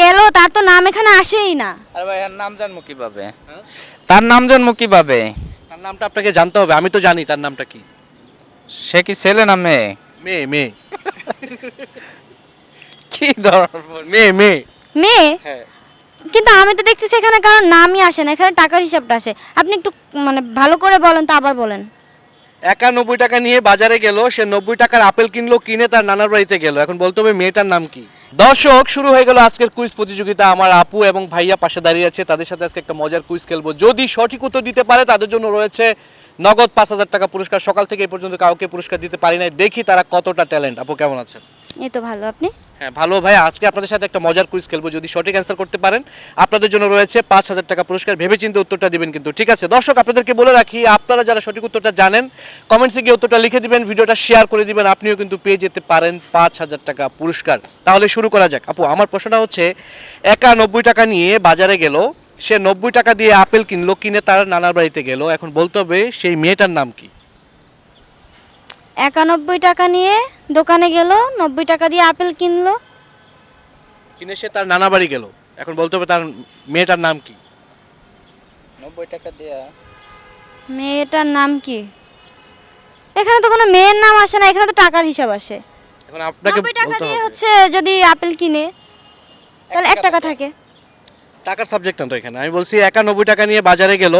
গেল তার তো নাম এখানে আসেই না। আরে ভাই এর নাম জানবো কিভাবে? তার নাম জানবো কিভাবে? তার নামটা আপনাকে জানতে হবে, আমি তো জানি তার নামটা কি। সে কি ছেলে না মেয়ে? মেয়ে মেয়ে কি ধরনের মেয়ে মেয়ে মেয়ে? হ্যাঁ। কিন্তু আমি তো দেখতেছি এখানে কারণ নামই আসে না, এখানে টাকার হিসাবটা আসে। আপনি একটু মানে ভালো করে বলেন তো, আবার বলেন। 91 টাকা নিয়ে বাজারে গেল, সে 90 টাকার আপেল কিনলো, কিনে তার নানার বাড়িতে গেল। এখন বলতে হবে মেয়েটার নাম কি। দর্শক, শুরু হয়ে গেল আজকের কুইজ প্রতিযোগিতা। আমার আপু এবং ভাইয়া পাশে দাঁড়িয়ে আছে, তাদের সাথে আজকে একটা মজার কুইজ খেলবো। যদি সঠিক উত্তর দিতে পারে তাদের জন্য রয়েছে নগদ 5,000 টাকা পুরস্কার। সকাল থেকে এই পর্যন্ত কাউকে পুরস্কার দিতে পারি নাই, দেখি তারা কতটা ট্যালেন্ট। আপু কেমন আছেন? এই তো ভালো, আপনি? হ্যাঁ ভালো ভাই। আজকে আপনাদের সাথে একটা মজার কুইজ খেলবো, যদি সঠিক অ্যান্সার করতে পারেন আপনাদের জন্য রয়েছে 5,000 টাকা পুরস্কার। ভেবেচিন্তে উত্তরটা দিবেন কিন্তু, ঠিক আছে? দর্শক, আপনাদেরকে বলে রাখি, আপনারা যারা সঠিক উত্তরটা জানেন কমেন্টসে গিয়ে উত্তরটা লিখে দিবেন, ভিডিওটা শেয়ার করে দিবেন, আপনিও কিন্তু পেয়ে যেতে পারেন 5,000 টাকা পুরস্কার। তাহলে শুরু করা যাক। আপু, আমার প্রশ্নটা হচ্ছে, 91 টাকা নিয়ে বাজারে গেল, সে 90 টাকা দিয়ে আপেল কিনলো, কিনে তার নানার বাড়িতে গেল। এখন বলতে হবে সেই মেয়েটার নাম কি। 91 টাকা নিয়ে দোকানে গেল, 90 টাকা দিয়ে আপেল কিনলো। কিনে সে তার নানা বাড়ি গেল। এখন বলতে হবে তার মেয়েটার নাম কি। 90 টাকা দেয়া। মেয়েটার নাম কি? এখানে তো কোনো মেয়ের নাম আসে না, এখানে তো টাকার হিসাব আসে। এখন আপনাকে 90 টাকা বলতে দিয়ে হবে। হচ্ছে যদি আপেল কিনে তাহলে 1 টাকা থাকে। টাকার সাবজেক্ট না তো এখানে। আমি বলছি 91 টাকা নিয়ে বাজারে গেল,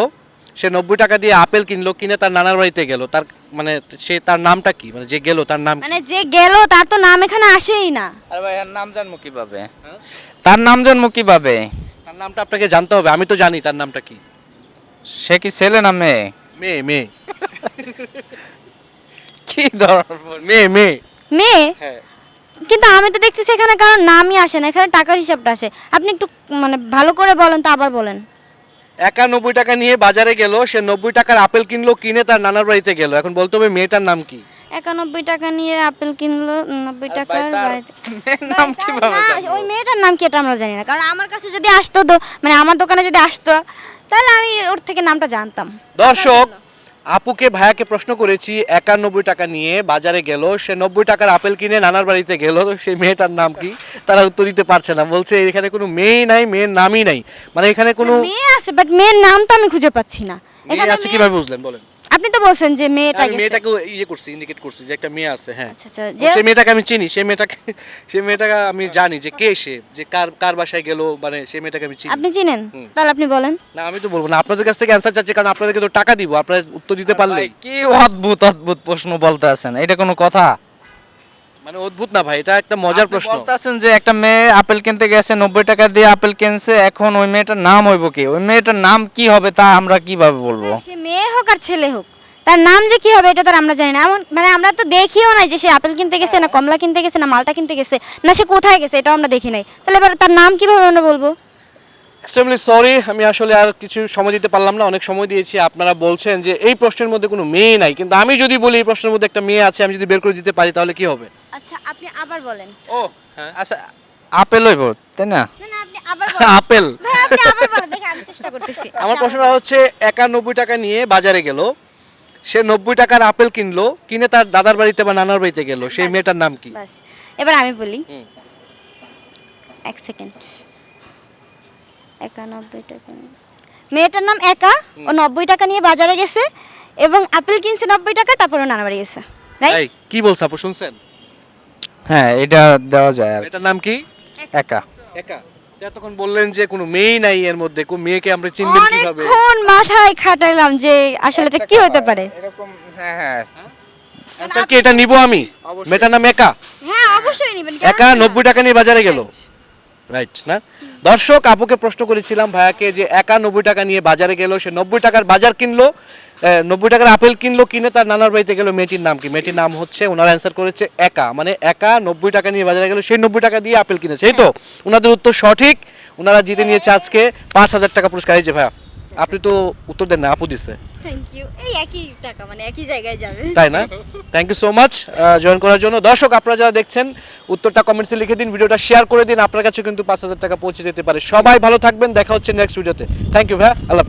সে 90 টাকা দিয়ে আপেল কিনলো, কিনে তার নানার বাড়িতে গেল। তার মানে সে তার নামটা কি, মানে যে গেল তার নাম কি? মানে যে গেল তার তো নাম এখানে আসেই না। আরে ভাই এর নাম জানবো কিভাবে? তার নাম জানবো কিভাবে? তার নামটা আপনাকে জানতে হবে, আমি তো জানি তার নামটা কি। সে কি ছেলে না মেয়ে? মেয়ে মেয়ে কি ধরনের মেয়ে মেয়ে মেয়ে? হ্যাঁ। কিন্তু আমি তো দেখতেছি এখানে কারণ নামই আসে না, এখানে টাকার হিসাবটা আসে। আপনি একটু মানে ভালো করে বলেন তো, আবার বলেন। 91 টাকা নিয়ে বাজারে গেল, সে 90 টাকার আপেল কিনলো, কিনে তার নানার বাড়িতে গেল। এখন বলতে হবে মেয়েটার নাম কি। 91 টাকা নিয়ে আপেল কিনলো, 90 টাকার ভাই, তার বাড়িতে। মেয়ের নাম ভাই, কিভাবে না, জানবো? ওই মেয়েটার নাম কি এটা আমরা জানি না, কারণ আমার কাছে যদি আসতো মানে আমার দোকানে যদি আসতো তাহলে আমি ওর থেকে নামটা জানতাম। দর্শক, আপুকে ভাইয়াকে প্রশ্ন করেছি, 91 টাকা নিয়ে বাজারে গেল, সে 90 টাকার আপেল কিনে নানার বাড়িতে গেল, সেই মেয়েটার নাম কি। তারা উত্তর দিতে পারছে না, বলছে এখানে কোনো মেয়েই নাই, মেয়ের নামই নাই। মানে এখানে কোনো মেয়ে আছে, বাট মেয়ের নাম তো আমি খুঁজে পাচ্ছি না মেয়ে এখানে। আছে কিভাবে বুঝলেন বলেন? আপনি তো বলছেন যে মেয়েটা আমি গেছে। মেয়েটাকে ইয়ে করছি, ইন্ডিকেট করছি যে একটা মেয়ে আছে। হ্যাঁ, আচ্ছা আচ্ছা, যে সেই মেয়েটাকে আমি চিনি, সেই মেয়েটাকে আমি জানি যে কে সে, যে কার কার বাসায় গেল, মানে সেই মেয়েটাকে আমি চিনি। আপনি চিনেন? তাহলে আপনি বলেন। না, আমি তো বলবো না, আপনাদের কাছ থেকে অ্যান্সার চাচ্ছি, কারণ আপনাদেরকে তো টাকা দিব, আপনারা উত্তর দিতে পারলে। ভাই, কি অদ্ভুত অদ্ভুত প্রশ্ন বলতে আছেন, এটা কোনো কথা? মানে অদ্ভুত না ভাই, এটা একটা মজার প্রশ্ন। বলতে আছেন যে একটা মেয়ে আপেল কিনতে গেছে, 90 টাকা দিয়ে আপেল কিনছে, এখন ওই মেয়েটার নাম হইব কি? ওই মেয়েটার নাম কি হবে তা আমরা কিভাবে বলবো? সে মেয়ে হোক আর ছেলে হোক, তার নাম যে কি হবে এটা তো আর আমরা জানি না। এমন মানে আমরা তো দেখিও নাই যে সে আপেল কিনতে গেছে, না কমলা কিনতে গেছে, না মালটা কিনতে গেছে, না সে কোথায় গেছে, এটাও আমরা দেখি নাই। তাহলে এবার তার নাম কিভাবে আমরা বলবো? এক্সট্রিমলি সরি, আমি আসলে আর কিছু সময় দিতে পারলাম না, অনেক সময় দিয়েছি। আপনারা বলছেন যে এই প্রশ্নের মধ্যে কোনো মেয়ে নাই, কিন্তু আমি যদি বলি এই প্রশ্নের মধ্যে একটা মেয়ে আছে, আমি যদি বের করে দিতে পারি তাহলে কি হবে? আচ্ছা, আপনি আবার বলেন। ও হ্যাঁ, আচ্ছা, আপেল হইব তাই না? না না, আপনি আবার বলেন। আপেল। ভাই, আপনি আবার বলেন, দেখি আমি চেষ্টা করতেছি। আমার প্রশ্নটা হচ্ছে, 91 টাকা নিয়ে বাজারে গেল, সে 90 টাকার আপেল কিনলো, কিনে তার দাদার বাড়িতে বা নানার বাড়িতে গেল, সেই মেয়েটার নাম কি? বাস, এবার আমি বলি। হুম। 1 সেকেন্ড। 91 টাকা মেয়েটার নাম একা, ও 90 টাকা নিয়ে বাজারে গেছে এবং আপেল কিনছে 90 টাকা, তারপর ও নানা বাড়ি গেছে, রাইট? এই কি বলছ আপু, শুনছেন? হ্যাঁ, এটা দেওয়া যায় আর এটার নাম কি? একা। একা। তখন বললেন যে কোনো মেয়েই নাই এর মধ্যে, কোন মেয়েকে আমরা চিনবেন কিভাবে? অনেকক্ষণ মাথায় খাটাইলাম যে আসলে এটা কি হতে পারে। এরকম, হ্যাঁ হ্যাঁ। অ্যানসার কি এটা নিব আমি? মেয়েটার নাম একা। হ্যাঁ, অবশ্যই নেবেন। একা 90 টাকা নিয়ে বাজারে গেল, রাইট না? দর্শক, আপুকে প্রশ্ন করেছিলাম ভাইয়াকে যে একা 90 টাকা নিয়ে বাজারে গেল, সে 90 টাকার বাজার কিনলো, 90 টাকার আপেল কিনলো, কিনে তার নানার বাড়িতে গেল। মেয়েটির নাম কি? মেয়েটির নাম হচ্ছে, ওনার অ্যান্সার করেছে একা, মানে একা 90 টাকা নিয়ে বাজারে গেল, সেই 90 টাকা দিয়ে আপেল কিনেছে, এই তো? ওনাদের উত্তর সঠিক, ওনারা জিতে নিয়েছে আজকে 5,000 টাকা পুরস্কার। এই যে ভাইয়া, আপনি তো উত্তর দেন না, আপু দিচ্ছে। Thank you. এই একই টাকা মানে একই জায়গায় যাবে। তাই না? Thank you so much join করার জন্য। দর্শক, আপনারা যারা দেখছেন উত্তরটা কমেন্টসে লিখে দিন, ভিডিওটা শেয়ার করে দিন, আপনার কাছে কিন্তু 5,000 টাকা পৌঁছে যেতে পারে। সবাই ভালো থাকবেন, দেখা হচ্ছে নেক্সট ভিডিওতে। থ্যাংক ইউ ভাইয়া, আল্লাহ।